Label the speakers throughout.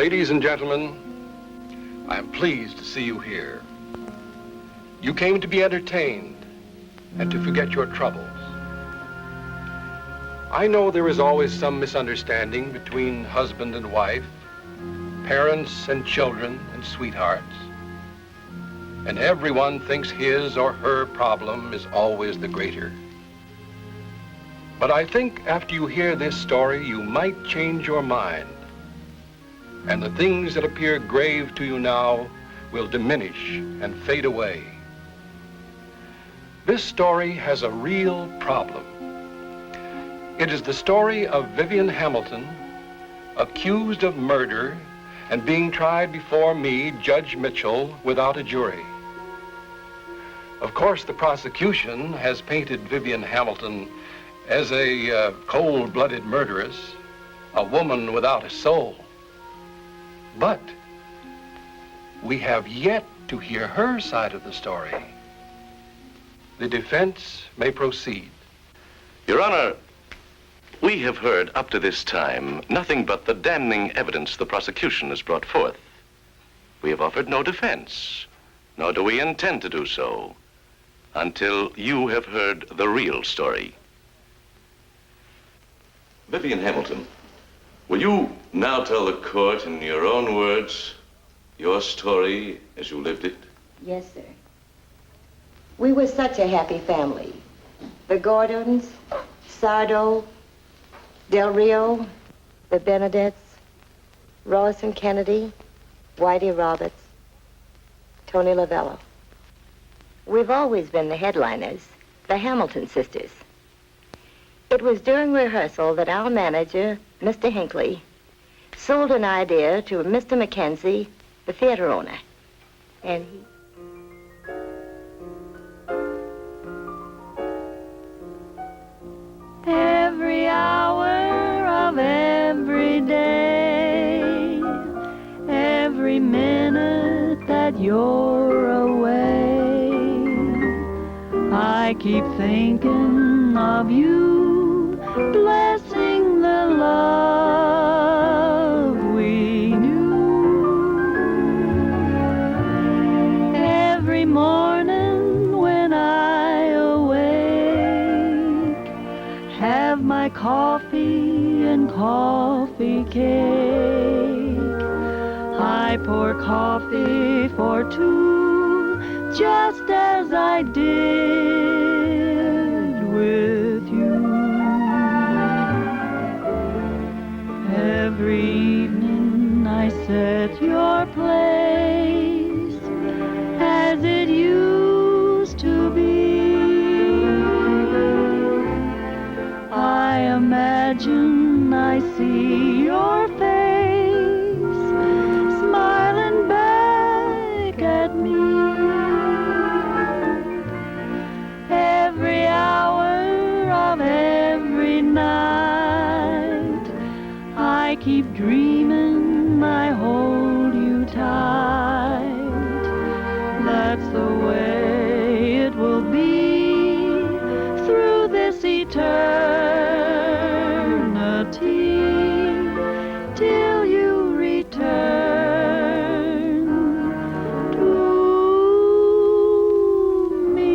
Speaker 1: Ladies and gentlemen, I am pleased to see you here. You came to be entertained and to forget your troubles. I know there is always some misunderstanding between husband and wife, parents and children and sweethearts, and everyone thinks his or her problem is always the greater. But I think after you hear this story, you might change your mind, and the things that appear grave to you now will diminish and fade away. This story has a real problem. It is the story of Vivian Hamilton, accused of murder and being tried before me, Judge Mitchell, without a jury. Of course, the prosecution has painted Vivian Hamilton as a cold-blooded murderess, a woman without a soul. But we have yet to hear her side of the story. The defense may proceed.
Speaker 2: Your Honor, we have heard up to this time nothing but the damning evidence the prosecution has brought forth. We have offered no defense, nor do we intend to do so until you have heard the real story. Vivian Hamilton, will you now tell the court in your own words your story as you lived it?
Speaker 3: Yes, sir. We were such a happy family. The Gordons, Sardo, Del Rio, the Benedetts, Ross and Kennedy, Whitey Roberts, Tony Lavello. We've always been the headliners, the Hamilton sisters. It was during rehearsal that our manager, Mr. Hinckley, sold an idea to Mr. Mackenzie, the theater owner, and he...
Speaker 4: Every hour of every day, every minute that you're away, I keep thinking of you, blessing the love we knew. Every morning when I awake, have my coffee and coffee cake. I pour coffee for two, just as I did with you. Every evening I set your place as it used to be. I imagine I see your face smiling back at me. Every hour of every night, I keep dreaming I hold you tight. That's the way it will be through this eternity, till you return to me.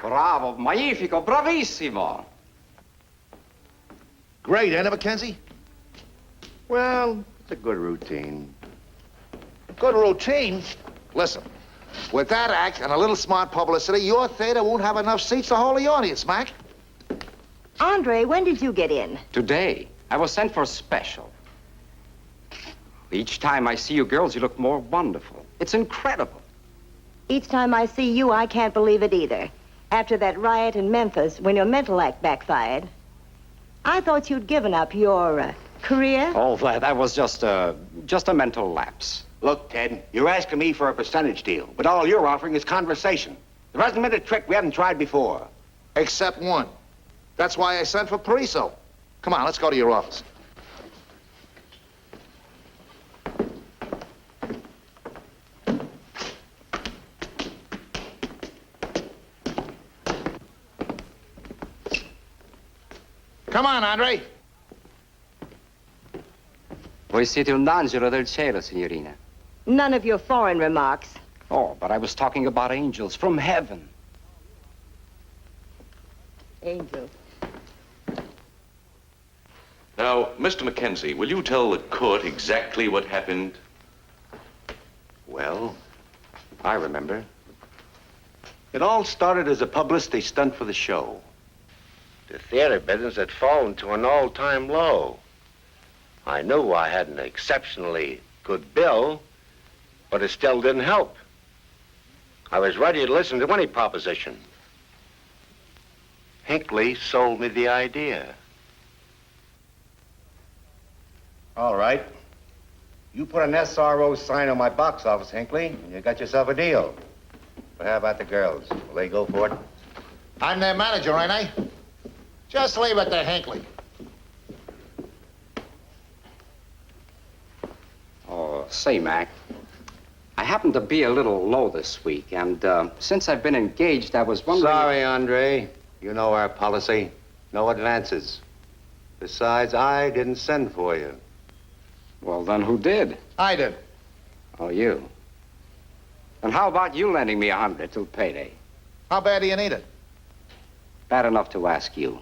Speaker 5: Bravo, magnifico, bravissimo.
Speaker 6: Great, ain't it, Mackenzie? Well, it's a good routine. Good routine? Listen, with that act and a little smart publicity, your theater won't have enough seats to hold the audience, Mac.
Speaker 3: Andre, when did you get in?
Speaker 5: Today, I was sent for a special. Each time I see you girls, you look more wonderful. It's incredible.
Speaker 3: Each time I see you, I can't believe it either. After that riot in Memphis, when your mental act backfired, I thought you'd given up your career.
Speaker 5: Oh, that was just a mental lapse.
Speaker 7: Look, Ted, you're asking me for a percentage deal, but all you're offering is conversation. There hasn't been a trick we haven't tried before.
Speaker 6: Except one. That's why I sent for Pariso. Come on, let's go to your office. Come on, Andre.
Speaker 5: Voi siete un angelo del cielo, signorina.
Speaker 3: None of your foreign remarks.
Speaker 5: Oh, but I was talking about angels from heaven.
Speaker 3: Angel.
Speaker 2: Now, Mr. Mackenzie, will you tell the court exactly what happened?
Speaker 7: Well, I remember. It all started as a publicity stunt for the show. The theater business had fallen to an all-time low. I knew I had an exceptionally good bill, but it still didn't help. I was ready to listen to any proposition. Hinckley sold me the idea. All right. You put an SRO sign on my box office, Hinckley, and you got yourself a deal. But how about the girls? Will they go for it?
Speaker 6: I'm their manager, ain't I? Just leave it to Hinckley.
Speaker 5: Oh, say, Mac, I happen to be a little low this week, and since I've been engaged, I was wondering...
Speaker 7: Sorry, Andre. You know our policy. No advances. Besides, I didn't send for you.
Speaker 5: Well, then who did?
Speaker 6: I did.
Speaker 5: Oh, you. And how about you lending me $100 till payday?
Speaker 6: How bad do you need it?
Speaker 5: Bad enough to ask you.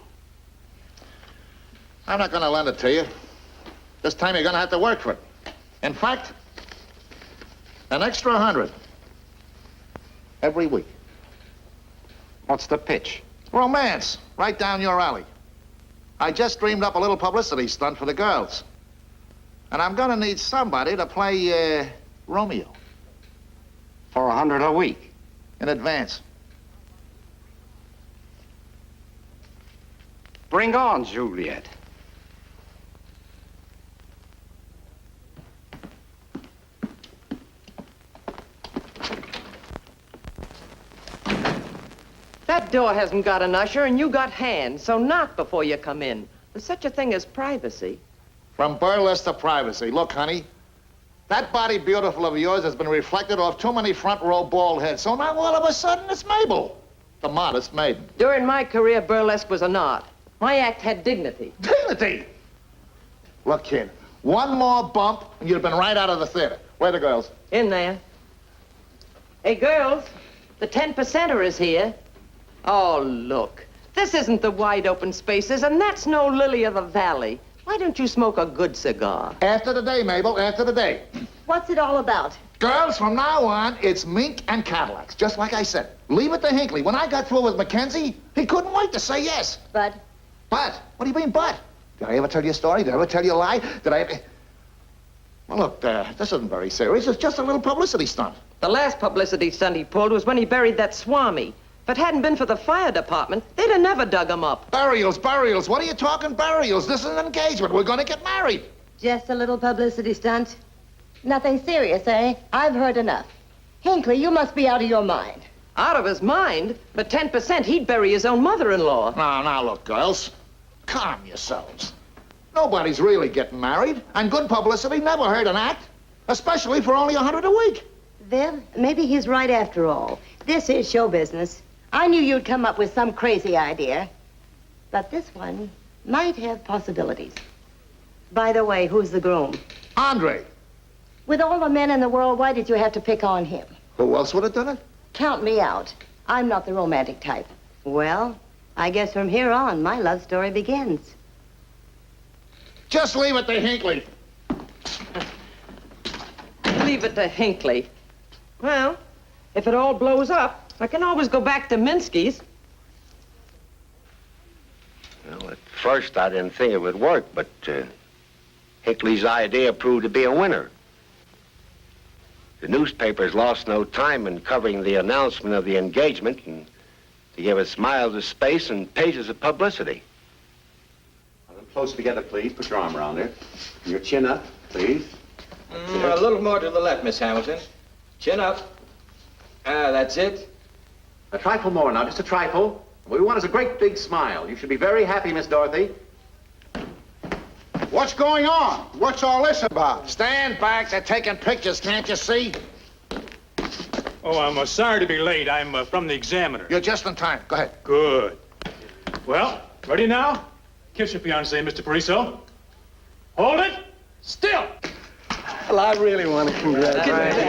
Speaker 6: I'm not gonna lend it to you. This time you're gonna have to work for it. In fact, an extra 100 every week.
Speaker 5: What's the pitch?
Speaker 6: Romance, right down your alley. I just dreamed up a little publicity stunt for the girls. And I'm gonna need somebody to play, Romeo.
Speaker 5: For $100 a week?
Speaker 6: In advance.
Speaker 5: Bring on, Juliet.
Speaker 8: That door hasn't got an usher, and you got hands, so knock before you come in. There's such a thing as privacy.
Speaker 6: From burlesque to privacy. Look, honey, that body beautiful of yours has been reflected off too many front row bald heads. So now all of a sudden it's Mabel, the modest maiden.
Speaker 8: During my career, burlesque was an art. My act had dignity.
Speaker 6: Dignity! Look, kid, one more bump and you'd have been right out of the theater. Where are the girls?
Speaker 8: In there. Hey, girls, the 10%er is here. Oh, look. This isn't the wide open spaces, and that's no lily of the valley. Why don't you smoke a good cigar?
Speaker 6: After the day, Mabel, after the day.
Speaker 3: What's it all about?
Speaker 6: Girls, from now on, it's mink and Cadillacs, just like I said. Leave it to Hinckley. When I got through with Mackenzie, he couldn't wait to say yes.
Speaker 3: But
Speaker 6: But? What do you mean, but? Did I ever tell you a story? Did I ever tell you a lie? Did I ever... Well, look, this isn't very serious. It's just a little publicity stunt.
Speaker 8: The last publicity stunt he pulled was when he buried that Swami. If it hadn't been for the fire department, they'd have never dug him up.
Speaker 6: Burials, burials. What are you talking burials? This is an engagement. We're going to get married.
Speaker 3: just a little publicity stunt. Nothing serious, eh? I've heard enough. Hinckley, you must be out of your mind.
Speaker 8: Out of his mind? For 10%, he'd bury his own mother-in-law.
Speaker 6: Now, look, girls. Calm yourselves. Nobody's really getting married, and good publicity never hurt an act, especially for only $100 a week.
Speaker 3: Viv, maybe he's right after all. This is show business. I knew you'd come up with some crazy idea. But this one might have possibilities. By the way, who's the groom?
Speaker 6: Andre.
Speaker 3: With all the men in the world, why did you have to pick on him?
Speaker 6: Who else would have done it?
Speaker 3: Count me out. I'm not the romantic type. Well, I guess from here on, my love story begins.
Speaker 6: Just leave it to Hinckley.
Speaker 8: Leave it to Hinckley. Well, if it all blows up, I can always go back to Minsky's.
Speaker 7: Well, at first I didn't think it would work, but Hinckley's idea proved to be a winner. The newspapers lost no time in covering the announcement of the engagement and to give us miles of space and pages of publicity. Close together, please. Put your arm around there. Your chin up, please.
Speaker 9: A little more to the left, Miss Hamilton. Chin up. That's it.
Speaker 10: A trifle more now, just a trifle. What we want is a great big smile. You should be very happy, Miss Dorothy.
Speaker 6: What's going on? What's all this about? Stand back. They're taking pictures, can't you see?
Speaker 11: Oh, I'm sorry to be late. I'm from the Examiner.
Speaker 6: You're just in time. Go ahead.
Speaker 11: Good. Well, ready now? Kiss your fiancée, Mr. Pariso. Hold it. Still.
Speaker 12: Well, I really want to congratulate you.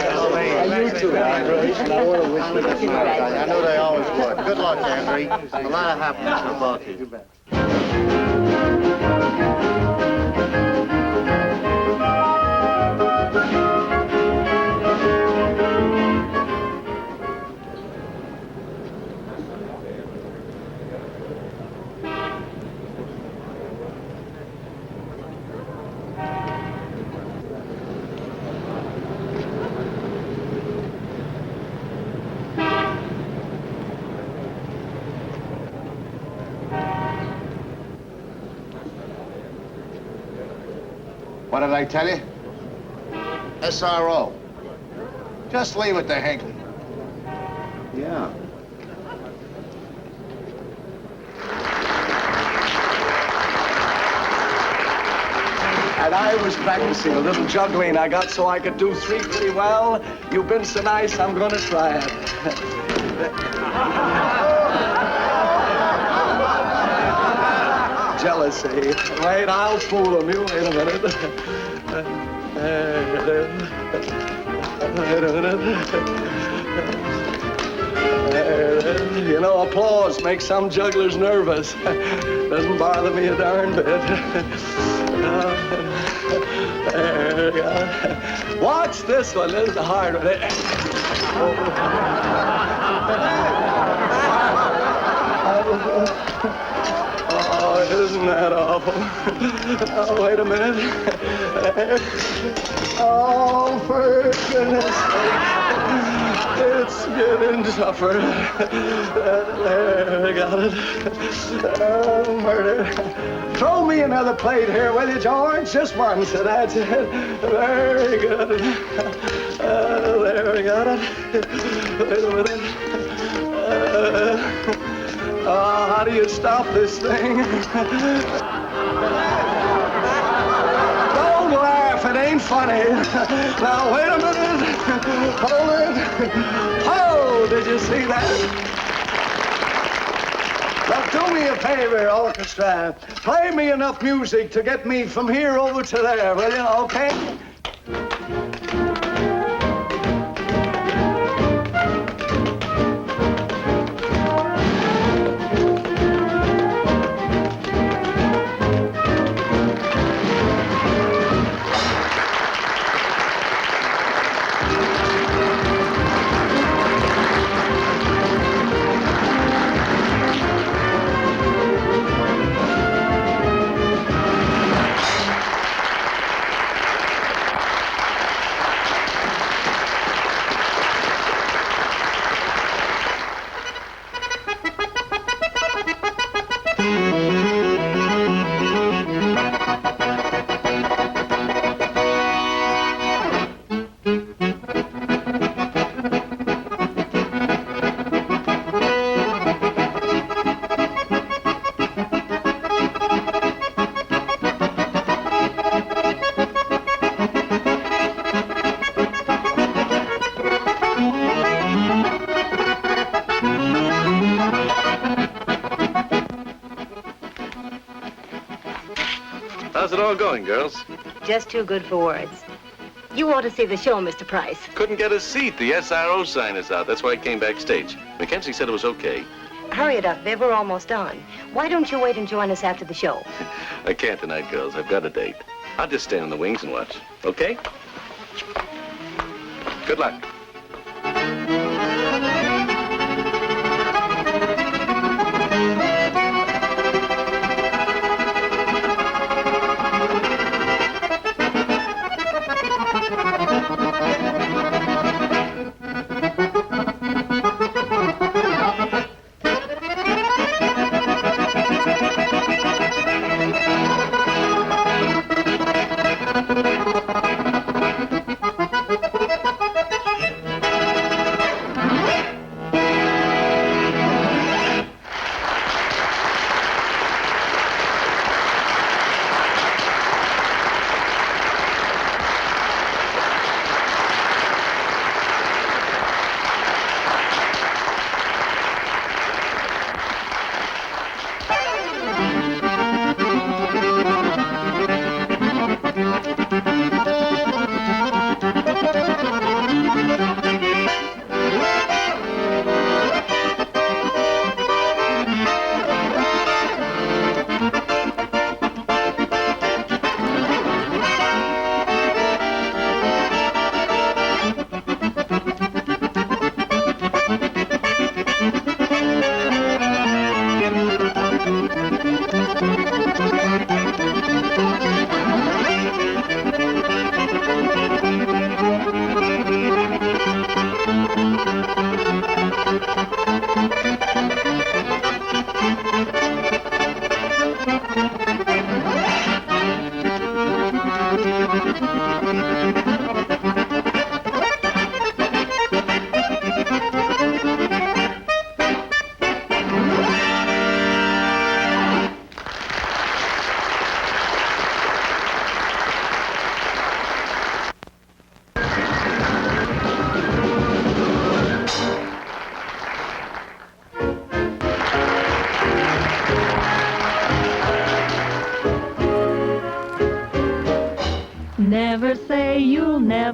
Speaker 12: You too, Andre. And I want to wish you the best.
Speaker 6: I know they always would. Good luck, Andre. A lot of happiness for both of you. What did I tell you? SRO. Just leave it to Hinkle.
Speaker 10: Yeah.
Speaker 12: And I was practicing a little juggling I got so I could do 3 pretty well. You've been so nice, I'm gonna try it. Jealousy. Wait, I'll fool him. You wait a minute. You know, applause makes some jugglers nervous. Doesn't bother me a darn bit. There you go. Watch this one. This is the hard one. Oh, isn't that awful? Oh, wait a minute. Oh, for goodness sake. It's getting tougher. There, I got it. Oh, murder. Throw me another plate here, will you, George? Just one, so that's it. Very good. There, we got it. Wait a minute. How do you stop this thing? Don't laugh, it ain't funny. Now, wait a minute. Hold it. Oh, did you see that? Now, do me a favor, orchestra. Play me enough music to get me from here over to there, will you? Okay?
Speaker 2: How's it all going, girls?
Speaker 3: Just too good for words. You ought to see the show, Mr. Price.
Speaker 2: Couldn't get a seat. The SRO sign is out. That's why I came backstage. Mackenzie said it was okay.
Speaker 3: Hurry it up, Viv. We're almost on. Why don't you wait and join us after the show?
Speaker 2: I can't tonight, girls. I've got a date. I'll just stand in the wings and watch. Okay? Good luck.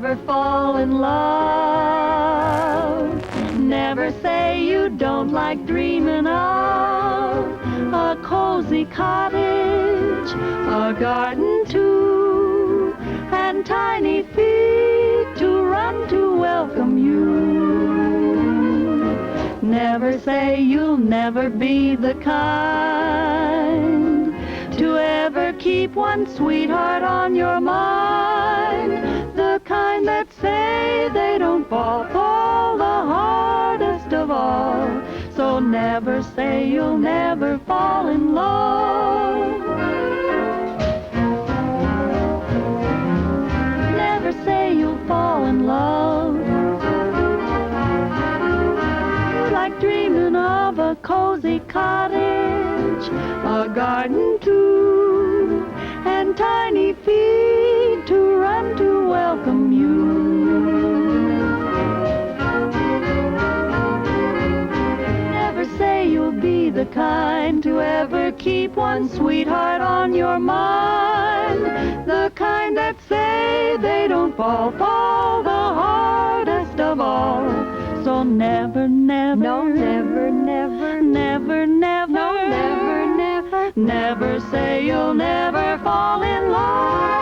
Speaker 4: never fall in love. Never say you don't like dreaming of a cozy cottage, a garden too, and tiny feet to run to welcome you. Never say you'll never be the kind to ever keep one sweetheart on your mind, the kind that say they don't fall the hardest of all. So never say you'll never fall in love. Never say you'll fall in love. Like dreaming of a cozy cottage, a garden too, and tiny feet to run to welcome you. Never say you'll be the kind to ever keep one sweetheart on your mind, the kind that say they don't fall the hardest of all. So never, never, no, never, never, never, never, no, never, never, never say you'll never fall in love.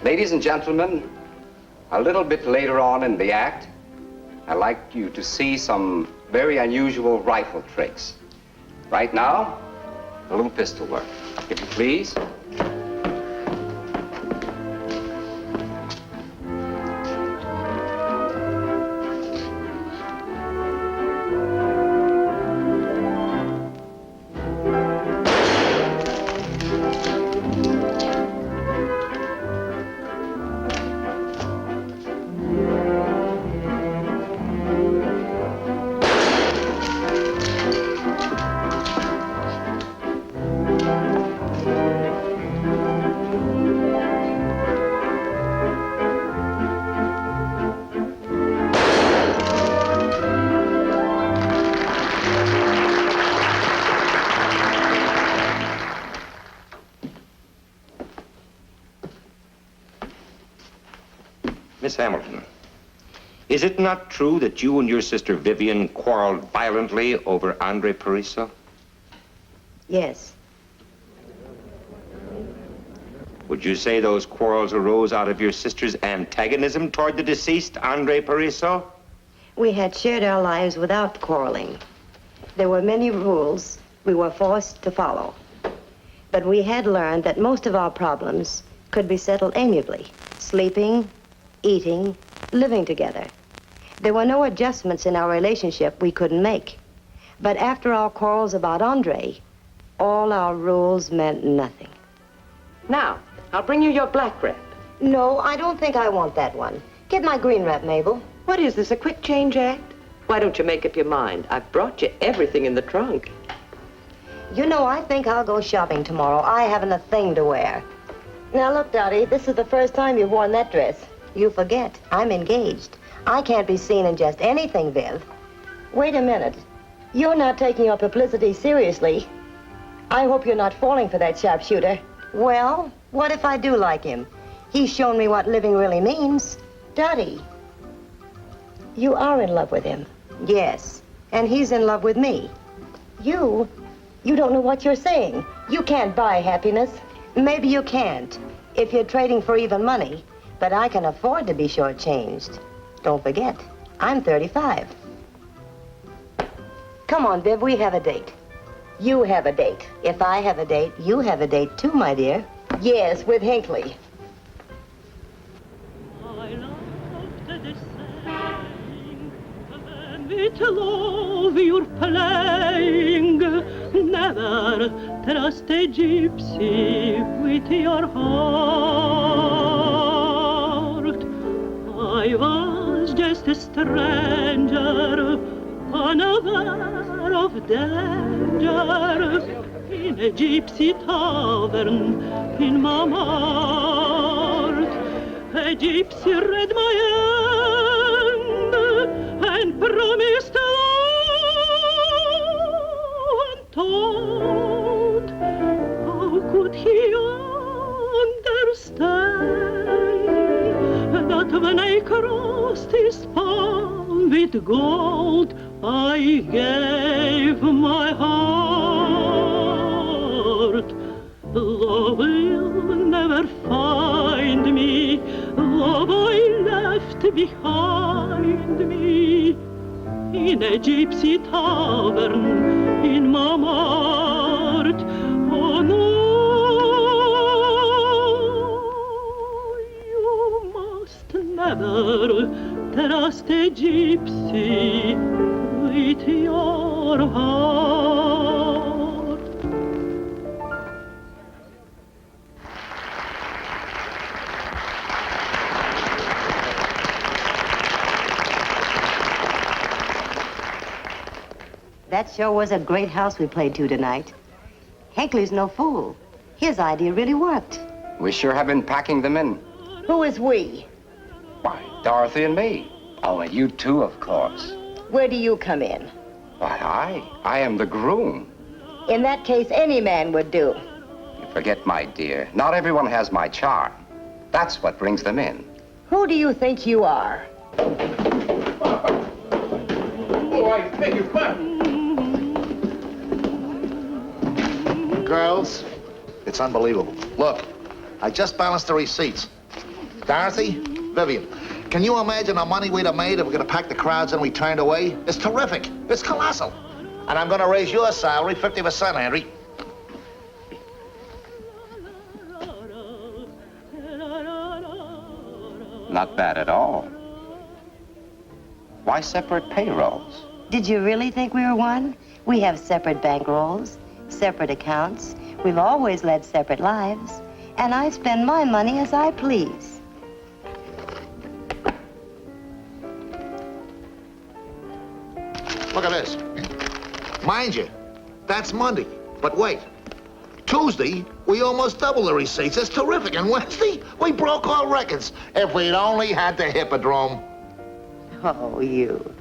Speaker 5: Ladies and gentlemen, a little bit later on in the act, I'd like you to see some very unusual rifle tricks. Right now, a little pistol work. If you please.
Speaker 13: Miss Hamilton, is it not true that you and your sister Vivian quarreled violently over Andre Pariso?
Speaker 3: Yes.
Speaker 13: Would you say those quarrels arose out of your sister's antagonism toward the deceased Andre Pariso?
Speaker 3: We had shared our lives without quarreling. There were many rules we were forced to follow. But we had learned that most of our problems could be settled amiably. Sleeping, eating, living together. There were no adjustments in our relationship we couldn't make. But after our quarrels about Andre, all our rules meant nothing.
Speaker 8: Now, I'll bring you your black wrap.
Speaker 3: No, I don't think I want that one. Get my green wrap, Mabel.
Speaker 8: What is this, a quick change act? Why don't you make up your mind? I've brought you everything in the trunk.
Speaker 3: You know, I think I'll go shopping tomorrow. I haven't a thing to wear. Now, look, Dottie, this is the first time you've worn that dress. You forget, I'm engaged. I can't be seen in just anything, Viv. Wait a minute. You're not taking your publicity seriously. I hope you're not falling for that sharpshooter. Well, what if I do like him? He's shown me what living really means. Dottie, you are in love with him. Yes, and he's in love with me. You don't know what you're saying. You can't buy happiness. Maybe you can't, if you're trading for even money. But I can afford to be shortchanged. Don't forget, I'm 35. Come on, Viv, we have a date. You have a date. If I have a date, you have a date too, my dear. Yes, with Hinckley.
Speaker 4: I love to descend, and With love you're playing, never trust a gypsy with your heart. I was just a stranger, unaware of danger, in a gypsy tavern in Montmartre. A gypsy read my hand and promised untold. How could he understand that when I crossed his palm with gold, I gave my heart? Love will never find me, love I left behind me in a gypsy tavern in Montmartre. Oh no, you must never trust a gypsy with your heart.
Speaker 3: That sure was a great house we played to tonight. Hinckley's no fool. His idea really worked.
Speaker 5: We sure have been packing them in.
Speaker 3: Who is we?
Speaker 5: Why, Dorothy and me. Oh, and you too, of course.
Speaker 3: Where do you come in?
Speaker 5: Why, I am the groom.
Speaker 3: In that case, any man would do.
Speaker 5: You forget, my dear, not everyone has my charm. That's what brings them in.
Speaker 3: Who do you think you are?
Speaker 11: Oh, I beg your pardon.
Speaker 6: Girls, it's unbelievable. Look, I just balanced the receipts. Dorothy, Vivian, can you imagine the money we'd have made if we're going to pack the crowds and we turned away? It's terrific. It's colossal. And I'm going to raise your salary 50%, Henry.
Speaker 5: Not bad at all. Why separate payrolls?
Speaker 3: Did you really think we were one? We have separate bankrolls, separate accounts. We've always led separate lives. And I spend my money as I please.
Speaker 6: Look at this. Mind you, that's Monday. But wait. Tuesday, we almost doubled the receipts. It's terrific. And Wednesday, we broke all records. If we'd only had the Hippodrome.
Speaker 3: Oh, you.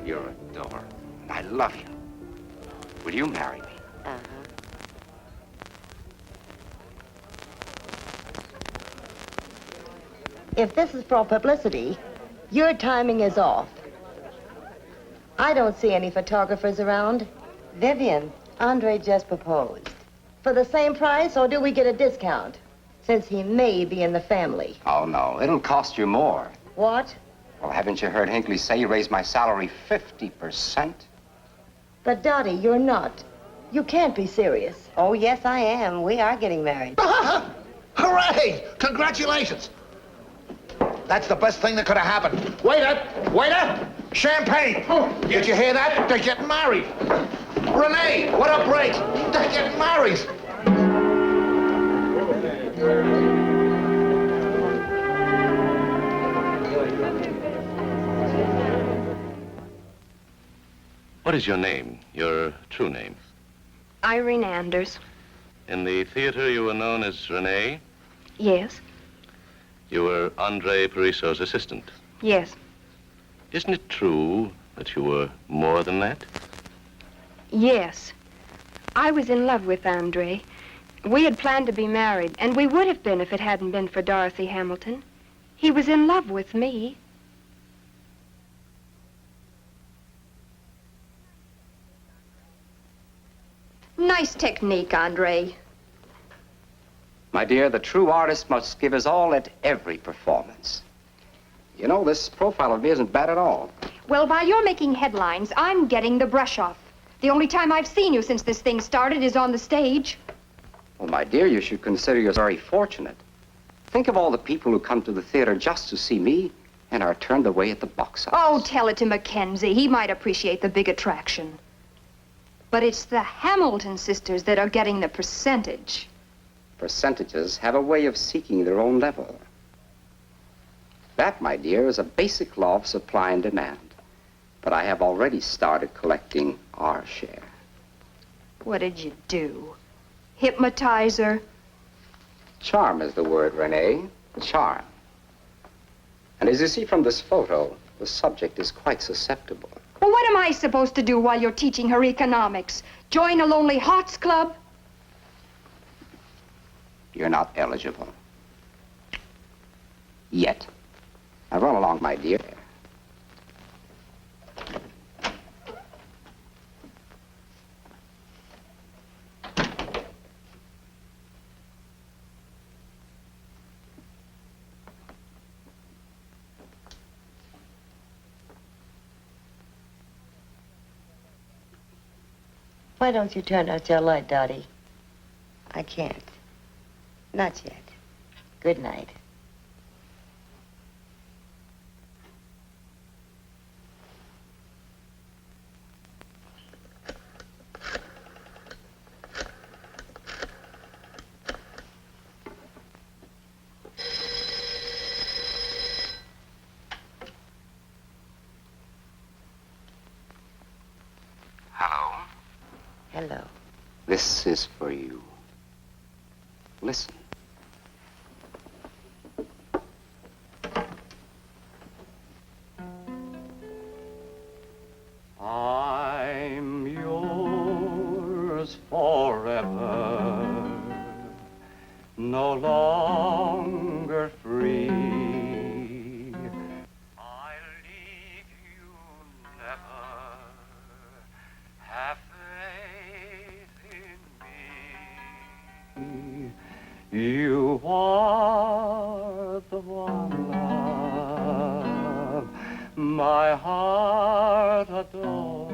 Speaker 5: You're a door. I love you. Will you marry me?
Speaker 3: Uh-huh. If this is for publicity, your timing is off. I don't see any photographers around. Vivian, Andre just proposed. For the same price, or do we get a discount? Since he may be in the family.
Speaker 5: Oh, no. It'll cost you more.
Speaker 3: What?
Speaker 5: Well, haven't you heard Hinckley say he raised my salary 50%?
Speaker 3: But, Dottie, you're not. You can't be serious. Oh, yes, I am. We are getting married.
Speaker 6: Hooray! Congratulations! That's the best thing that could have happened. Waiter! Waiter! Champagne! Oh, yes. Did you hear that? They're getting married. Renee, what a break! They're getting married.
Speaker 2: What is your name, your true name?
Speaker 14: Irene Anders.
Speaker 2: In the theater, you were known as Renee?
Speaker 14: Yes.
Speaker 2: You were Andre Parisot's assistant?
Speaker 14: Yes.
Speaker 2: Isn't it true that you were more than that?
Speaker 14: Yes. I was in love with Andre. We had planned to be married, and we would have been if it hadn't been for Dorothy Hamilton. He was in love with me. Nice technique, Andre.
Speaker 5: My dear, the true artist must give his all at every performance. You know, this profile of me isn't bad at all.
Speaker 14: Well, while you're making headlines, I'm getting the brush off. The only time I've seen you since this thing started is on the stage.
Speaker 5: Well, my dear, you should consider yourself very fortunate. Think of all the people who come to the theater just to see me and are turned away at the box office.
Speaker 14: Oh, tell it to Mackenzie. He might appreciate the big attraction. But it's the Hamilton sisters that are getting the percentage.
Speaker 5: Percentages have a way of seeking their own level. That, my dear, is a basic law of supply and demand. But I have already started collecting our share.
Speaker 14: What did you do? Hypnotize her?
Speaker 5: Charm is the word, Renee. Charm. And as you see from this photo, the subject is quite susceptible.
Speaker 14: Well, what am I supposed to do while you're teaching her economics? Join a Lonely Hearts Club?
Speaker 5: You're not eligible. Yet. Now run along, my dear.
Speaker 3: Why don't you turn out your light, Dottie? I can't. Not yet. Good night.
Speaker 5: Hello?
Speaker 3: Hello.
Speaker 5: This is for you. Listen.
Speaker 12: I'm yours forever, no longer free. I'll leave you never. Have faith in me. You are the one love my heart adores,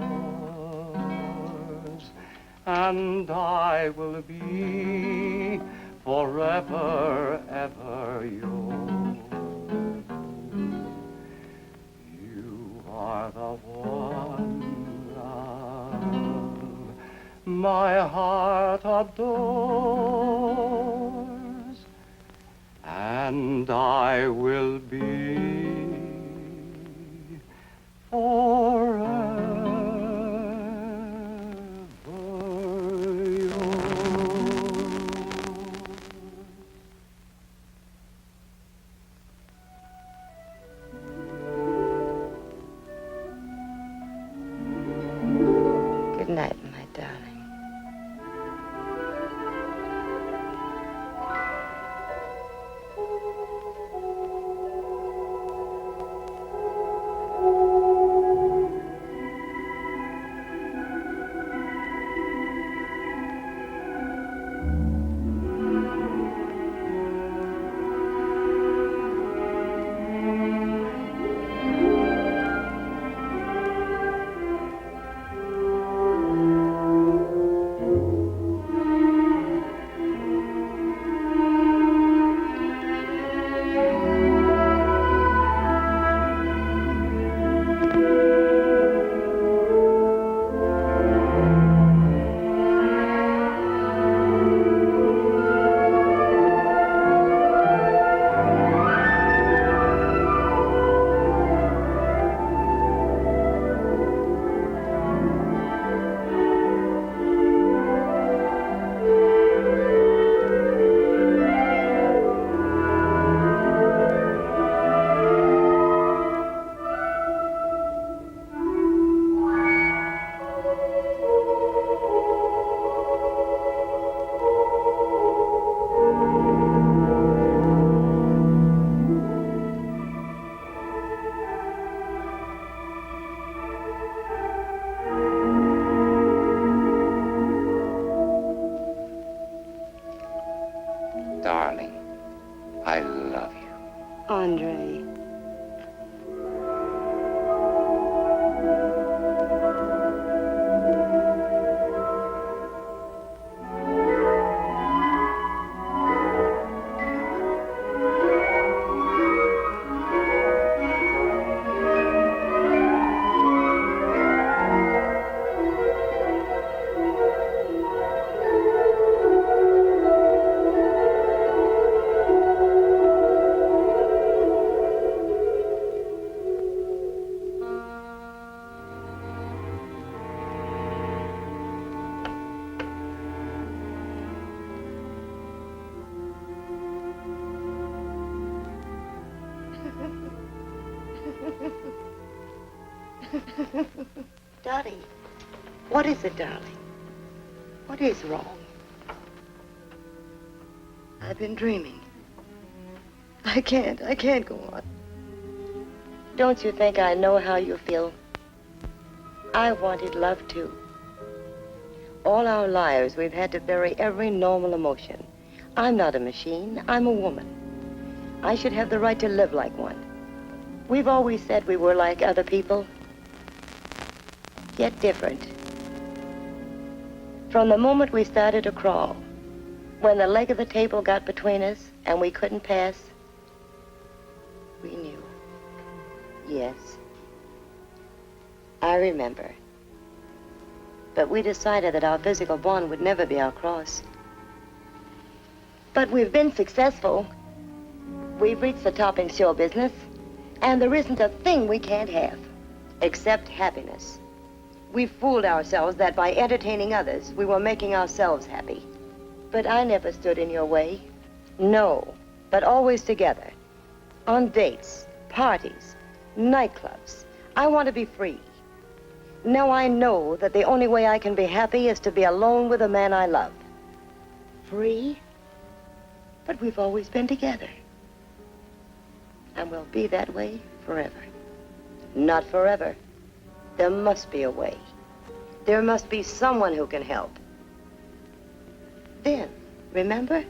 Speaker 12: and I will be forever, ever yours. You are the one love my heart adores, and I will be forever yours.
Speaker 3: Good night, my darling.
Speaker 5: Darling, I love you.
Speaker 3: Andre. Dottie, what is it, darling? What is wrong? I've been dreaming. I can't go on. Don't you think I know how you feel? I wanted love too. All our lives, we've had to bury every normal emotion. I'm not a machine, I'm a woman. I should have the right to live like one. We've always said we were like other people, yet different. From the moment we started to crawl, when the leg of the table got between us and we couldn't pass, we knew. Yes, I remember. But we decided that our physical bond would never be our cross. But we've been successful. We've reached the top in show business, and there isn't a thing we can't have, except happiness. We fooled ourselves that by entertaining others, we were making ourselves happy. But I never stood in your way. No, but always together. On dates, parties, nightclubs. I want to be free. Now I know that the only way I can be happy is to be alone with the man I love. Free? But we've always been together. And we'll be that way forever. Not forever. There must be a way. There must be someone who can help. Then, remember?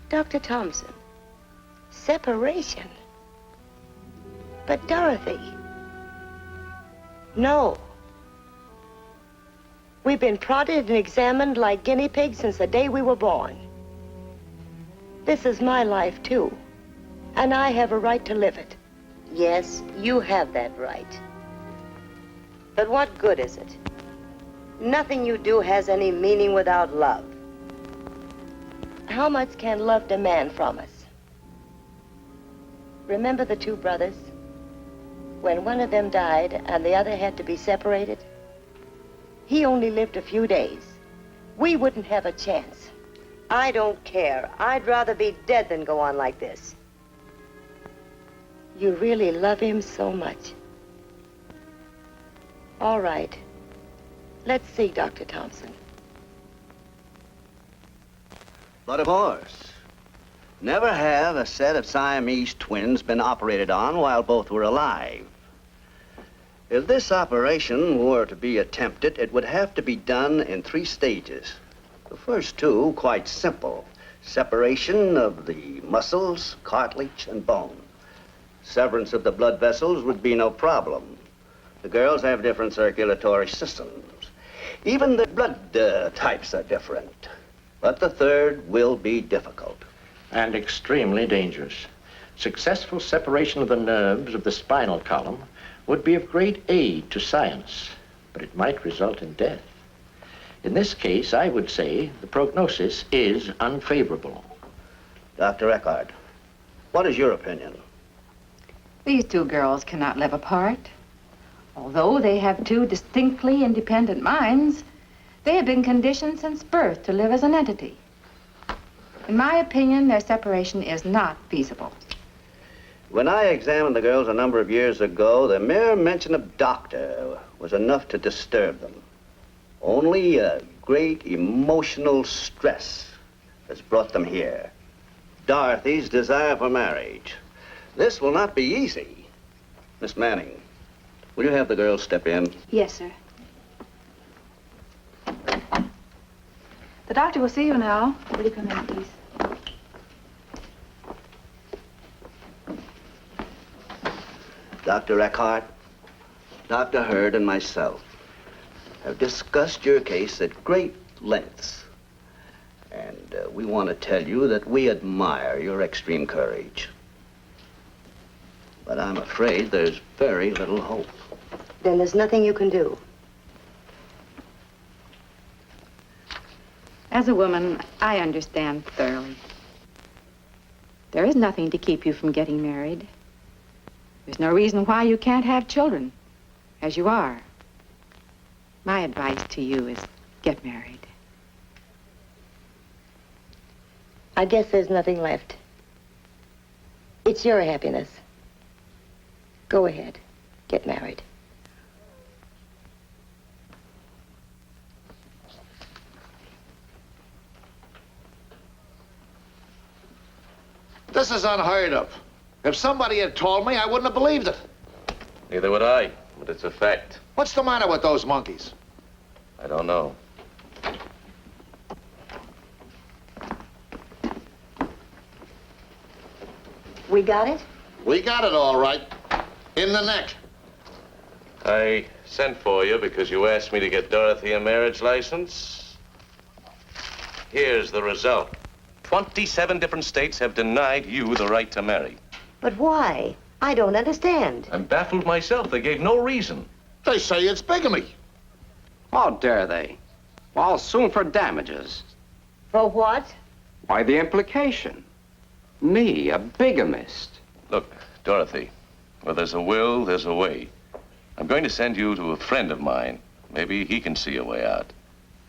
Speaker 3: Dr. Thompson. Separation. But Dorothy. No. We've been prodded and examined like guinea pigs since the day we were born. This is my life, too. And I have a right to live it. Yes, you have that right. But what good is it? Nothing you do has any meaning without love. How much can love demand from us? Remember the two brothers? When one of them died and the other had to be separated? He only lived a few days. We wouldn't have a chance. I don't care. I'd rather be dead than go on like this. You really love him so much. All right. Let's see, Dr. Thompson.
Speaker 15: But of course, never have a set of Siamese twins been operated on while both were alive. If this operation were to be attempted, it would have to be done in 3 stages. The first 2, quite simple. Separation of the muscles, cartilage, and bone. Severance of the blood vessels would be no problem. The girls have different circulatory systems. Even the blood types are different. But the third will be difficult.
Speaker 10: And extremely dangerous. Successful separation of the nerves of the spinal column would be of great aid to science, but it might result in death. In this case, I would say the prognosis is unfavorable.
Speaker 15: Dr. Eckhart, what is your opinion?
Speaker 16: These 2 girls cannot live apart. Although they have 2 distinctly independent minds, they have been conditioned since birth to live as an entity. In my opinion, their separation is not feasible.
Speaker 15: When I examined the girls a number of years ago, the mere mention of doctor was enough to disturb them. Only a great emotional stress has brought them here. Dorothy's desire for marriage. This will not be easy. Miss Manning, will you have the girls step in?
Speaker 14: Yes, sir.
Speaker 16: The doctor will see you now. Will you come in, please?
Speaker 15: Dr. Eckhart, Dr. Hurd, and myself have discussed your case at great lengths. And we want to tell you that we admire your extreme courage. But I'm afraid there's very little hope.
Speaker 3: Then there's nothing you can do.
Speaker 16: As a woman, I understand thoroughly. There is nothing to keep you from getting married. There's no reason why you can't have children, as you are. My advice to you is get married.
Speaker 3: I guess there's nothing left. It's your happiness. Go ahead. Get married.
Speaker 6: This is unheard of. If somebody had told me, I wouldn't have believed it.
Speaker 2: Neither would I, but it's a fact.
Speaker 6: What's the matter with those monkeys?
Speaker 2: I don't know.
Speaker 3: We got it?
Speaker 6: We got it all right. In the neck.
Speaker 2: I sent for you because you asked me to get Dorothy a marriage license. Here's the result. 27 different states have denied you the right to marry.
Speaker 3: But why? I don't understand.
Speaker 2: I'm baffled myself. They gave no reason.
Speaker 6: They say it's bigamy.
Speaker 5: How dare they? Well, I'll sue 'em for damages.
Speaker 3: For what?
Speaker 5: Why, the implication. Me, a bigamist.
Speaker 2: Look, Dorothy, where there's a will, there's a way. I'm going to send you to a friend of mine. Maybe he can see a way out.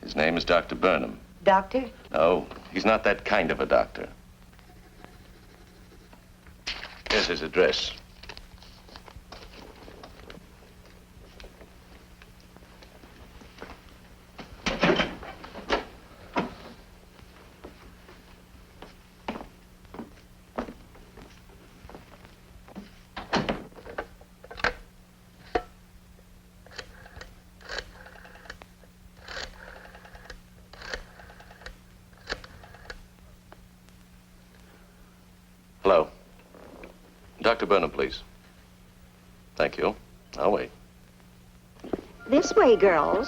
Speaker 2: His name is Dr. Burnham.
Speaker 3: Doctor?
Speaker 2: No, he's not that kind of a doctor. Here's his address. Hello. Dr. Burnham, please. Thank you. I'll wait.
Speaker 17: This way, girls.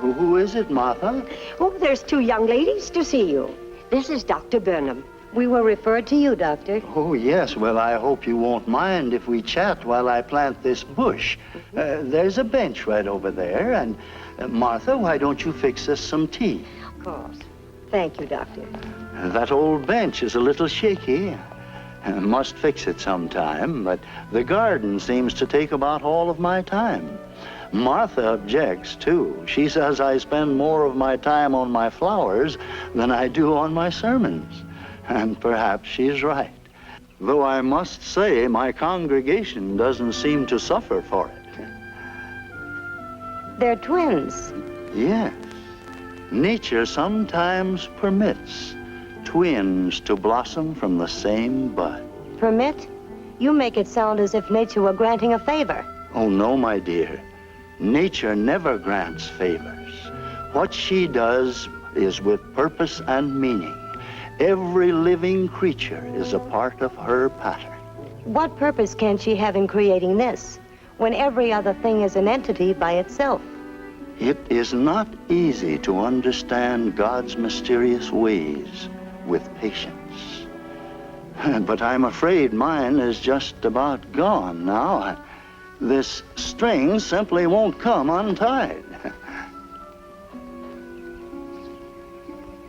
Speaker 15: Who is it, Martha?
Speaker 17: Oh, there's two young ladies to see you. This is Dr. Burnham.
Speaker 3: We were referred to you, Doctor.
Speaker 15: Oh, yes. Well, I hope you won't mind if we chat while I plant this bush. There's a bench right over there, and Martha, why don't you fix us some tea?
Speaker 3: Of course. Thank you, Doctor.
Speaker 15: That old bench is a little shaky. Must fix it sometime, but the garden seems to take about all of my time. Martha objects, too. She says I spend more of my time on my flowers than I do on my sermons. And perhaps she's right. Though I must say my congregation doesn't seem to suffer for it.
Speaker 3: They're twins.
Speaker 15: Yes. Nature sometimes permits twins to blossom from the same bud.
Speaker 3: Permit? You make it sound as if nature were granting a favor.
Speaker 15: Oh, no, my dear. Nature never grants favors. What she does is with purpose and meaning. Every living creature is a part of her pattern.
Speaker 3: What purpose can she have in creating this, when every other thing is an entity by itself?
Speaker 15: It is not easy to understand God's mysterious ways with patience. But I'm afraid mine is just about gone now. This string simply won't come untied.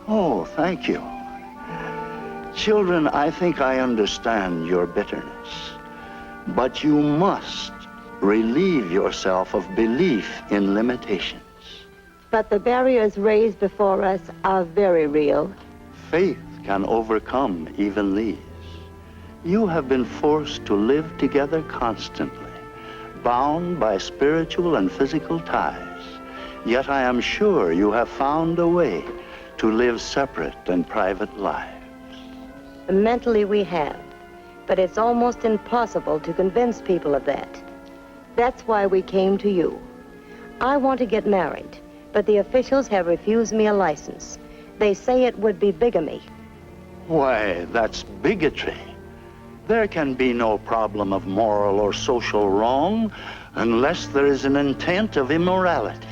Speaker 15: Oh, thank you. Children, I think I understand your bitterness, but you must relieve yourself of belief in limitations.
Speaker 3: But the barriers raised before us are very real.
Speaker 15: Faith can overcome even these. You have been forced to live together constantly, bound by spiritual and physical ties. Yet I am sure you have found a way to live separate and private lives.
Speaker 3: Mentally we have, but it's almost impossible to convince people of that. That's why we came to you. I want to get married, but the officials have refused me a license. They say it would be bigamy.
Speaker 15: Why, that's bigotry. There can be no problem of moral or social wrong unless there is an intent of immorality.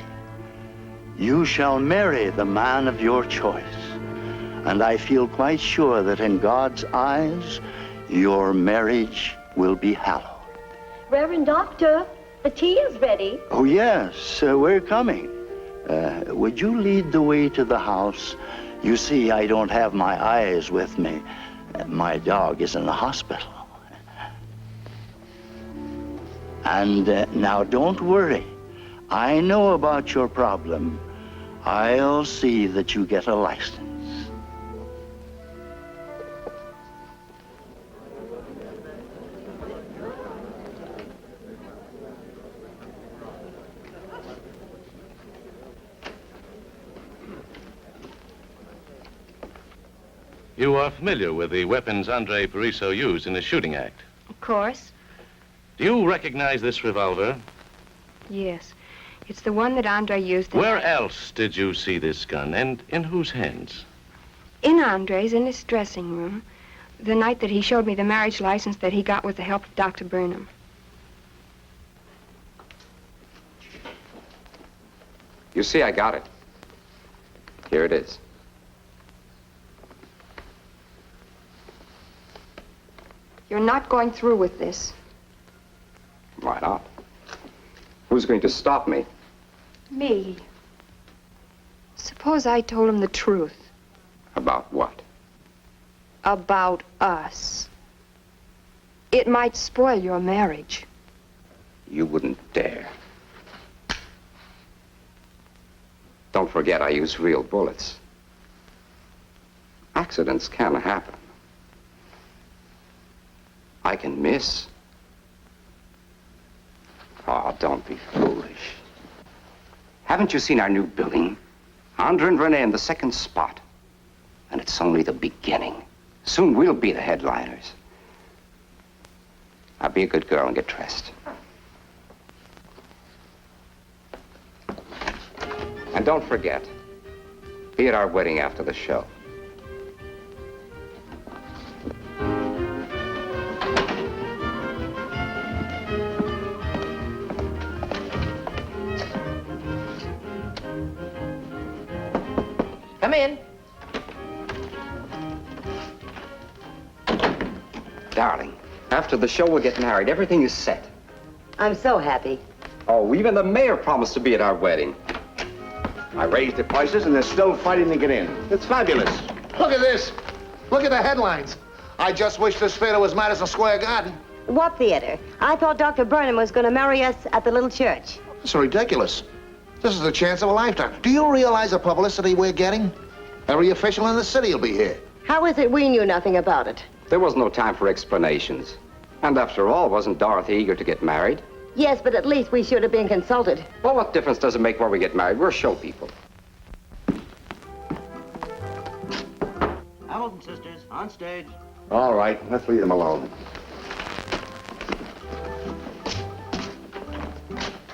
Speaker 15: You shall marry the man of your choice. And I feel quite sure that in God's eyes, your marriage will be hallowed.
Speaker 17: Reverend Doctor, the tea is ready.
Speaker 15: Oh, yes, we're coming. Would you lead the way to the house? You see, I don't have my eyes with me. My dog is in the hospital. And now don't worry. I know about your problem. I'll see that you get a license.
Speaker 2: You are familiar with the weapons Andre Pariso used in his shooting act.
Speaker 14: Of course.
Speaker 2: Do you recognize this revolver?
Speaker 14: Yes. It's the one that Andre used.
Speaker 2: Where else did you see this gun, and in whose hands?
Speaker 14: In Andre's, in his dressing room, the night that he showed me the marriage license that he got with the help of Dr. Burnham.
Speaker 5: You see, I got it. Here it is.
Speaker 14: You're not going through with this.
Speaker 5: Why not? Who's going to stop me?
Speaker 14: Me. Suppose I told him the truth.
Speaker 5: About what?
Speaker 14: About us. It might spoil your marriage.
Speaker 5: You wouldn't dare. Don't forget, I use real bullets. Accidents can happen. I can miss. Oh, don't be foolish. Haven't you seen our new building? Andre and Renee in the second spot. And it's only the beginning. Soon we'll be the headliners. Now be a good girl and get dressed. And don't forget, be at our wedding after the show.
Speaker 8: Come in.
Speaker 5: Darling, after the show we'll get married. Everything is set.
Speaker 3: I'm so happy.
Speaker 5: Oh, even the mayor promised to be at our wedding.
Speaker 6: I raised the prices and they're still fighting to get in. It's fabulous. Look at this. Look at the headlines. I just wish this theater was Madison Square Garden.
Speaker 3: What theater? I thought Dr. Burnham was going to marry us at the little church.
Speaker 6: It's ridiculous. This is the chance of a lifetime. Do you realize the publicity we're getting? Every official in the city will be here.
Speaker 3: How is it we knew nothing about it?
Speaker 5: There was no time for explanations. And after all, wasn't Dorothy eager to get married?
Speaker 3: Yes, but at least we should have been consulted.
Speaker 5: Well, what difference does it make where we get married? We're show people.
Speaker 15: Hamilton sisters, on stage.
Speaker 6: All right, let's leave them alone.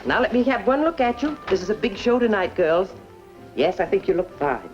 Speaker 8: Now let me have one look at you. This is a big show tonight, girls. Yes, I think you look fine.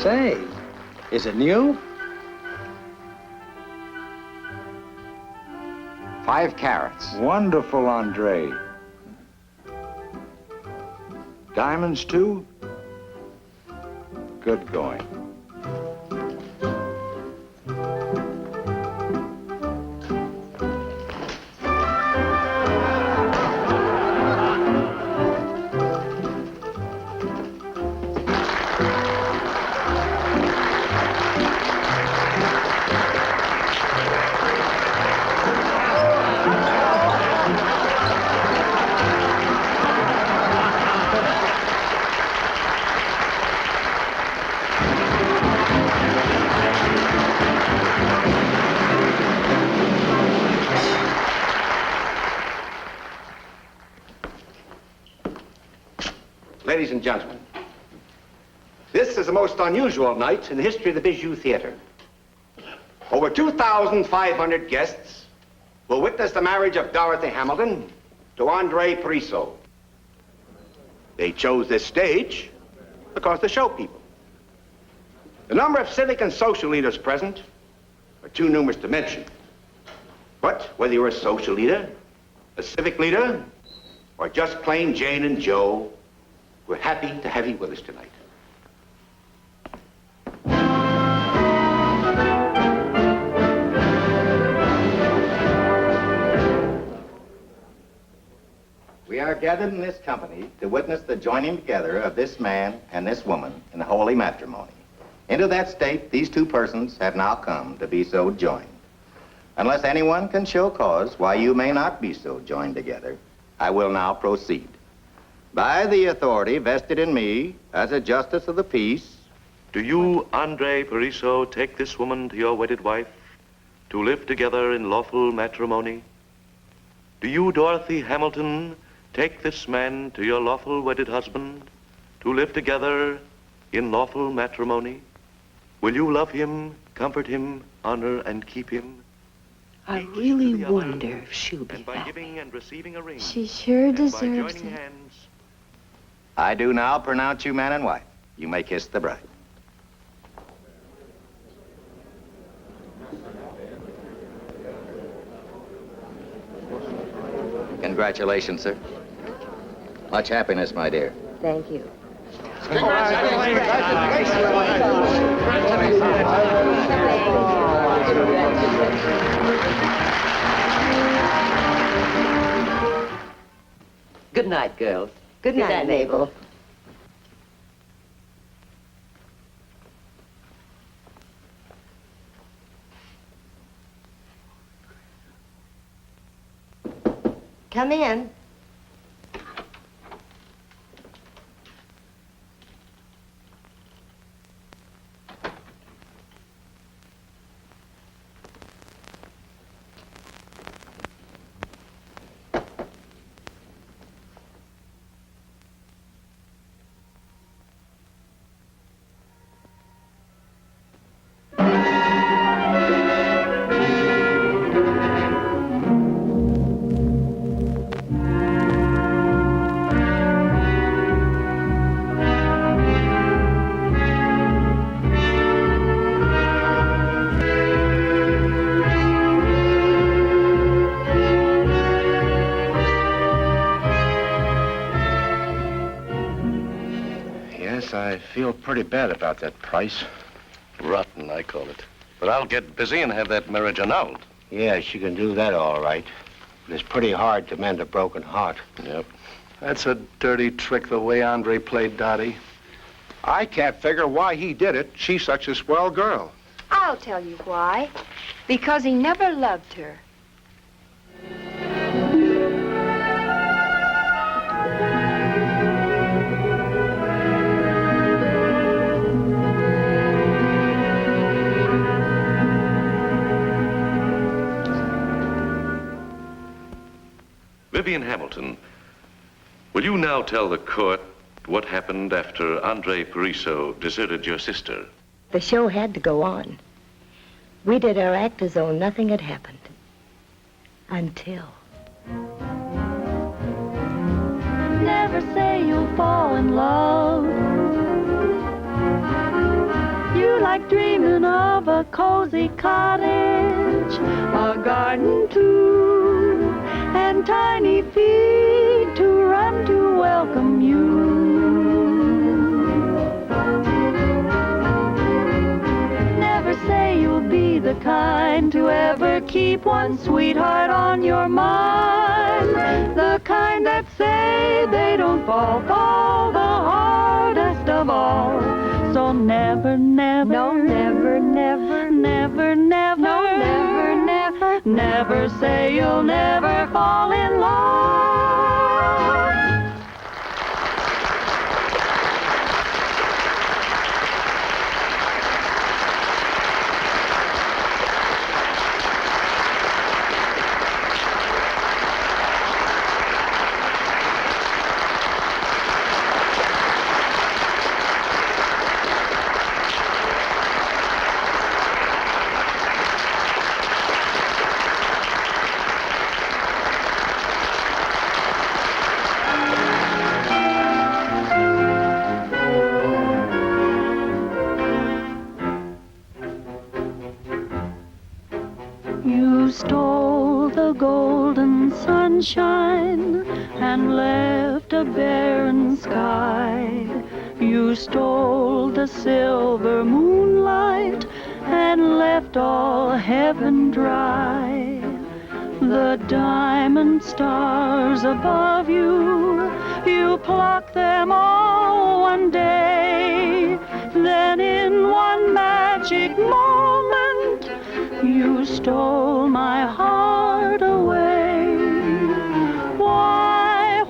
Speaker 12: Say, is it new?
Speaker 5: 5 carats.
Speaker 18: Wonderful, Andre. Diamonds, too? Good going.
Speaker 13: Ladies and gentlemen, this is the most unusual night in the history of the Bijou Theater. Over 2,500 guests will witness the marriage of Dorothy Hamilton to Andre Pariso. They chose this stage because they're show people. The number of civic and social leaders present are too numerous to mention. But whether you're a social leader, a civic leader, or just plain Jane and Joe, we're happy to have you with us tonight.
Speaker 19: We are gathered in this company to witness the joining together of this man and this woman in holy matrimony. Into that state, these two persons have now come to be so joined. Unless anyone can show cause why you may not be so joined together, I will now proceed. By the authority vested in me as a justice of the peace.
Speaker 2: Do you, Andre Pariso, take this woman to your wedded wife to live together in lawful matrimony? Do you, Dorothy Hamilton, take this man to your lawful wedded husband to live together in lawful matrimony? Will you love him, comfort him, honor and keep him?
Speaker 17: I really wonder if she'll be
Speaker 2: And by
Speaker 17: happy.
Speaker 2: giving and receiving a ring,
Speaker 14: She sure
Speaker 2: and by
Speaker 14: deserves
Speaker 2: joining
Speaker 14: it.
Speaker 2: hands,
Speaker 19: I do now pronounce you man and wife. You may kiss the bride. Congratulations, sir. Much happiness, my dear.
Speaker 3: Thank you.
Speaker 8: Good night, girls.
Speaker 3: Good night, Mabel. Come in.
Speaker 7: Yes, I feel pretty bad about that price.
Speaker 2: rotten, I call it. But I'll get busy and have that marriage annulled.
Speaker 7: Yeah, she can do that all right. But it's pretty hard to mend a broken heart.
Speaker 2: Yep.
Speaker 1: That's a dirty trick the way Andre played Dottie.
Speaker 6: I can't figure why he did it. She's such a swell girl.
Speaker 14: I'll tell you why. Because he never loved her.
Speaker 2: Vivian Hamilton, will you now tell the court what happened after Andre Pariso deserted your sister?
Speaker 3: The show had to go on. We did our act as though nothing had happened. Until...
Speaker 4: Never say you'll fall in love. You like dreaming of a cozy cottage, a garden too, and tiny feet to run to welcome you. Never say you'll be the kind to ever keep one sweetheart on your mind, the kind that say they don't fall the hardest of all. So never, never, no, never, never, never, never, no, never, never, never say you'll never fall in love. stole the golden sunshine and left a barren sky. You stole the silver moonlight and left all heaven dry. The diamond stars above you, you plucked them all one day. Then in one magic moment, you stole my heart away. Why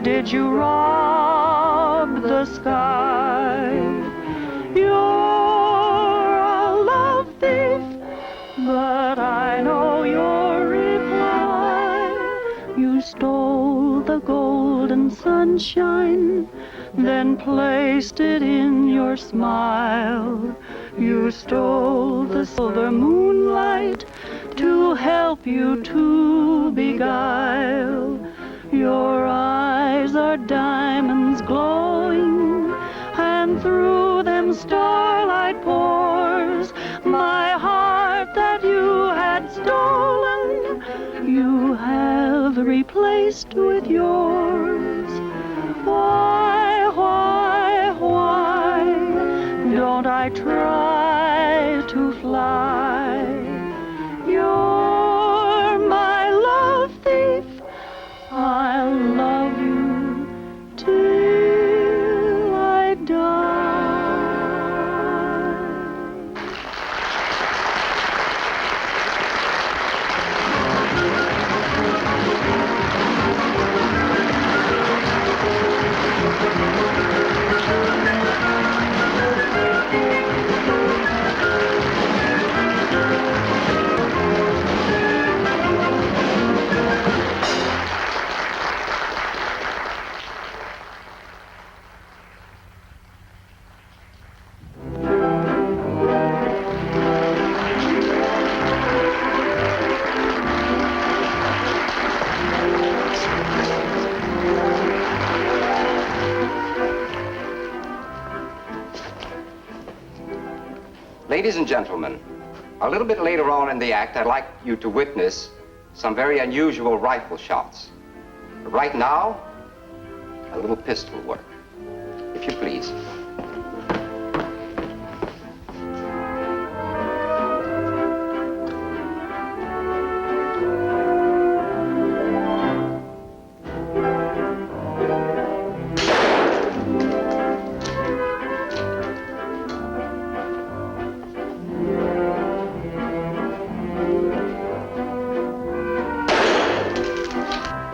Speaker 4: did you rob the sky? You're a love thief, but I know your reply. You stole the golden sunshine, then placed it in your smile. You stole the silver moonlight to help you to beguile. Your eyes are diamonds glowing, and through them starlight pours. My heart that you had stolen, you have replaced with yours. Why don't I try to fly? You're my love thief. I'll love you till I die.
Speaker 5: Ladies and gentlemen, a little bit later on in the act, I'd like you to witness some very unusual rifle shots. But right now, a little pistol work, if you please.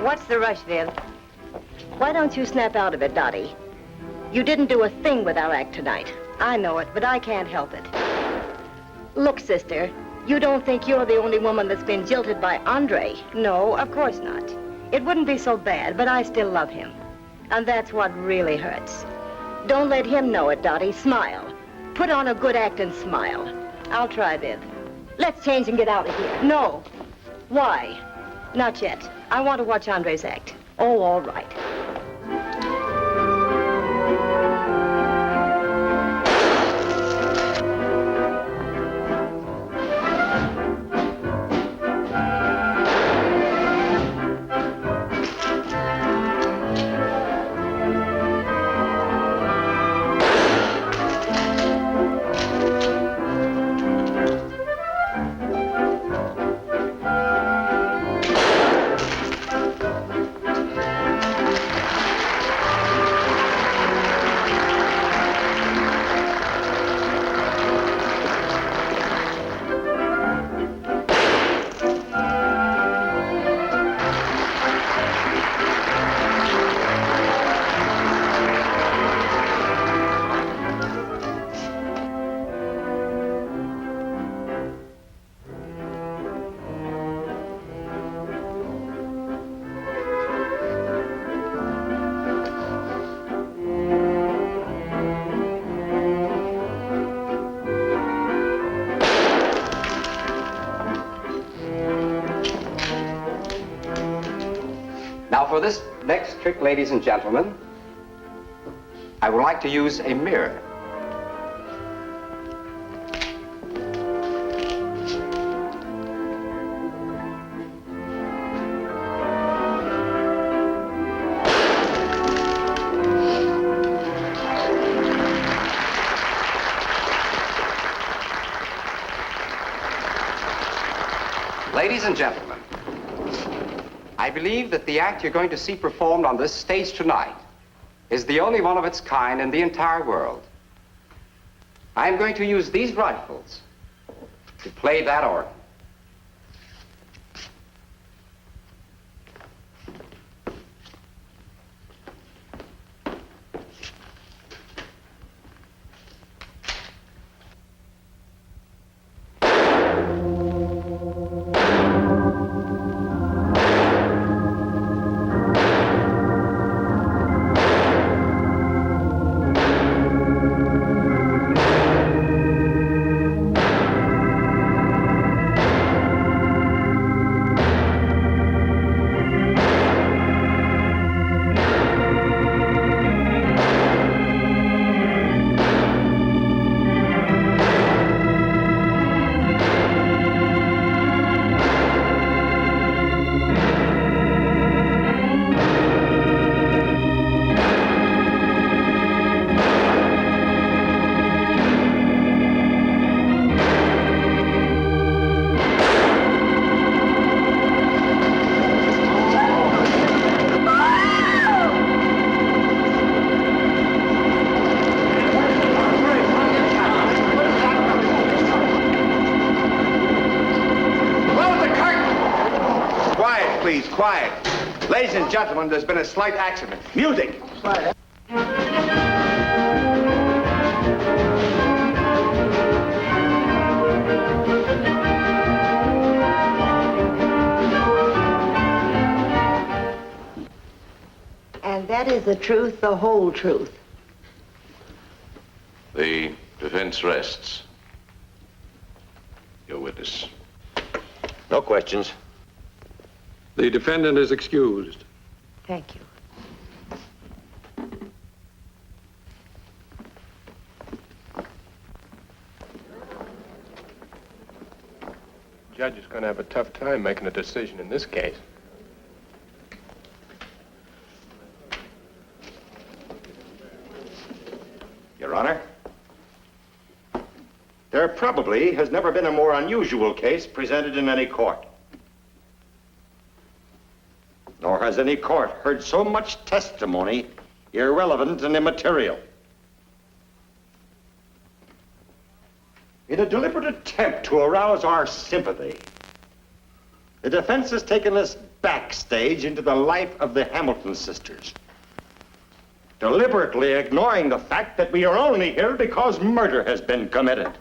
Speaker 3: What's the rush, Viv? Why don't you snap out of it, Dottie? You didn't do a thing with our act tonight. I know it, but I can't help it. Look, sister, you don't think you're the only woman that's been jilted by Andre. No, of course not. It wouldn't be so bad, but I still love him. And that's what really hurts. Don't let him know it, Dottie. Smile. Put on a good act and smile. I'll try, Viv. Let's change and get out of here. No. Why? Not yet. I want to watch Andre's act. Oh, all right.
Speaker 5: Now for this next trick, ladies and gentlemen, I would like to use a mirror. Ladies and gentlemen, I believe that the act you're going to see performed on this stage tonight is the only one of its kind in the entire world. I'm going to use these rifles to play that organ.
Speaker 13: Quiet. Ladies and gentlemen, there's been a slight accident. Music!
Speaker 3: And that is the truth, the whole truth.
Speaker 2: The defense rests. Your witness.
Speaker 20: No questions.
Speaker 1: The defendant is excused.
Speaker 3: Thank you.
Speaker 1: Judge is going to have a tough time making a decision in this case.
Speaker 13: Your Honor, there probably has never been a more unusual case presented in any court. Nor has any court heard so much testimony irrelevant and immaterial. In a deliberate attempt to arouse our sympathy, the defense has taken us backstage into the life of the Hamilton sisters, deliberately ignoring the fact that we are only here because murder has been committed.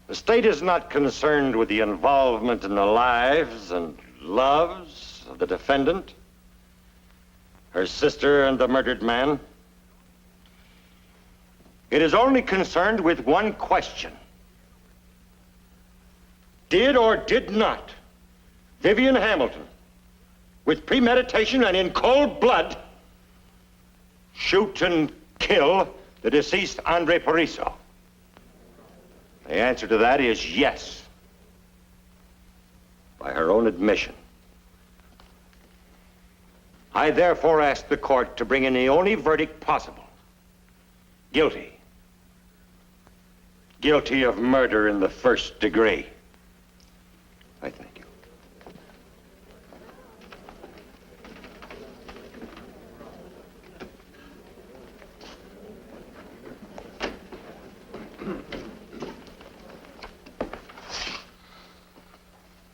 Speaker 13: The state is not concerned with the involvement in the lives and loves of the defendant, her sister, and the murdered man. It is only concerned with one question. Did or did not Vivian Hamilton, with premeditation and in cold blood, shoot and kill the deceased Andre Pariso? The answer to that is yes. By her own admission. I therefore ask the court to bring in the only verdict possible. Guilty. Guilty of murder in the first degree. I thank you.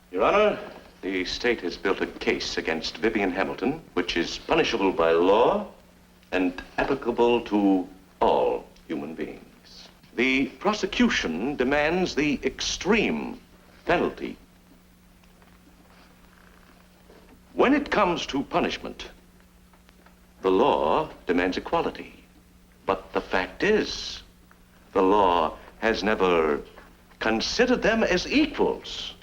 Speaker 2: Your Honor, the state has built a case against Vivian Hamilton, which is punishable by law and applicable to all human beings. The prosecution demands the extreme penalty. When it comes to punishment, the law demands equality. But the fact is, the law has never considered them as equals.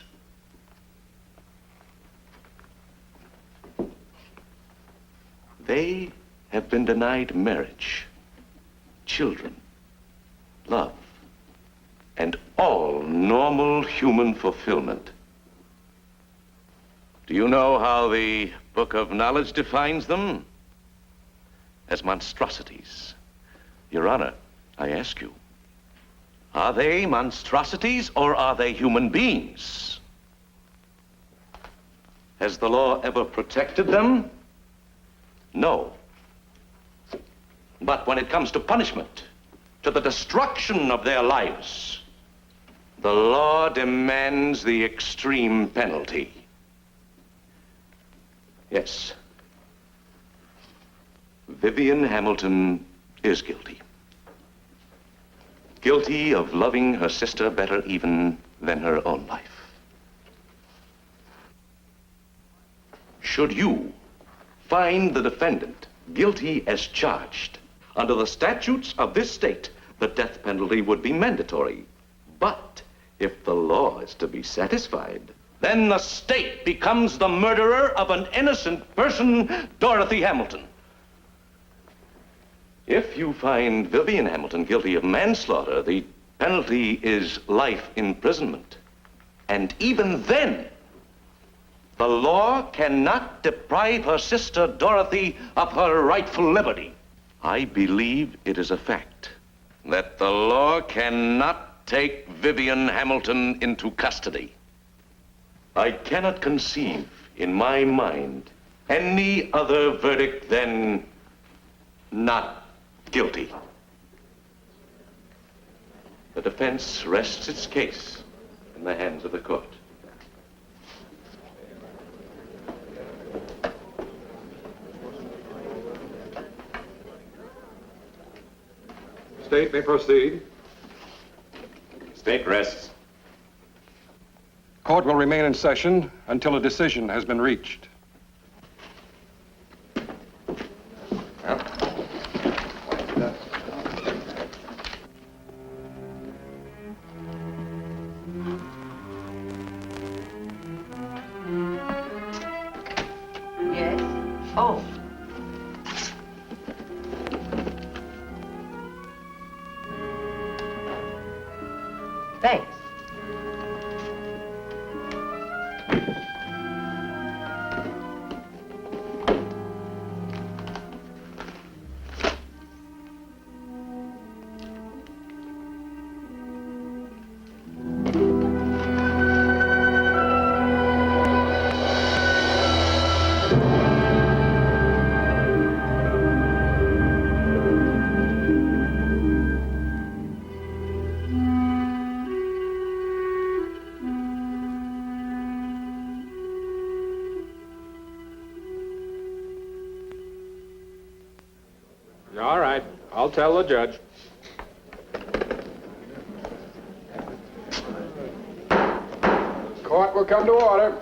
Speaker 2: They have been denied marriage, children, love, and all normal human fulfillment. Do you know how the Book of Knowledge defines them? As monstrosities. Your Honor, I ask you, Are they monstrosities or are they human beings? Has the law ever protected them? No. But when it comes to punishment, to the destruction of their lives, the law demands the extreme penalty. Yes. Vivian Hamilton is guilty. Guilty of loving her sister better even than her own life. Should you find the defendant guilty as charged, under the statutes of this state, the death penalty would be mandatory. But if the law is to be satisfied, then the state becomes the murderer of an innocent person, Dorothy Hamilton. If you find Vivian Hamilton guilty of manslaughter, the penalty is life imprisonment. And even then, the law cannot deprive her sister Dorothy of her rightful liberty. I believe it is a fact that the law cannot take Vivian Hamilton into custody. I cannot conceive in my mind any other verdict than not guilty. The defense rests its case in the hands of the court.
Speaker 1: State may proceed.
Speaker 20: State rests.
Speaker 1: Court will remain in session until a decision has been reached.
Speaker 8: Yes? Oh. Thanks.
Speaker 1: All right, I'll tell the judge. Court will come to order.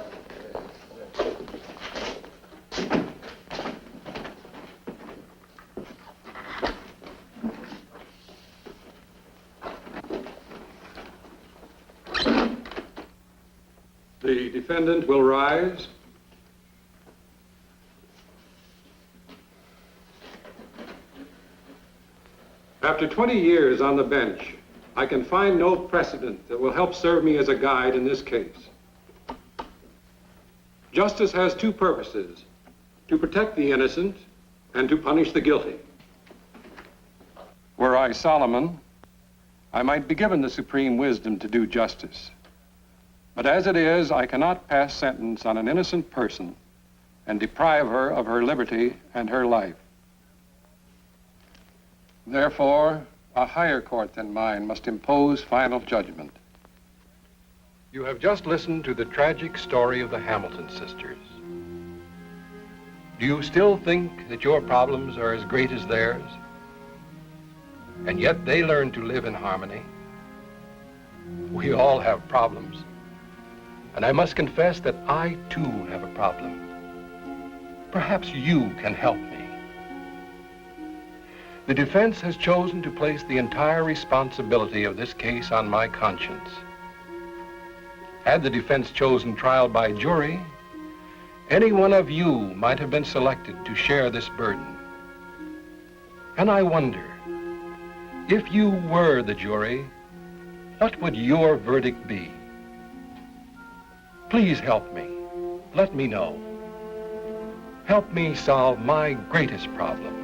Speaker 1: The defendant will rise. After 20 years on the bench, I can find no precedent that will help serve me as a guide in this case. Justice has two purposes: to protect the innocent and to punish the guilty. Were I Solomon, I might be given the supreme wisdom to do justice. But as it is, I cannot pass sentence on an innocent person and deprive her of her liberty and her life. Therefore, a higher court than mine must impose final judgment. You have just listened to the tragic story of the Hamilton sisters. Do you still think that your problems are as great as theirs? And yet they learned to live in harmony. We all have problems. And I must confess that I too have a problem. Perhaps you can help me. The defense has chosen to place the entire responsibility of this case on my conscience. Had the defense chosen trial by jury, any one of you might have been selected to share this burden. And I wonder, if you were the jury, what would your verdict be? Please help me. Let me know. Help me solve my greatest problem.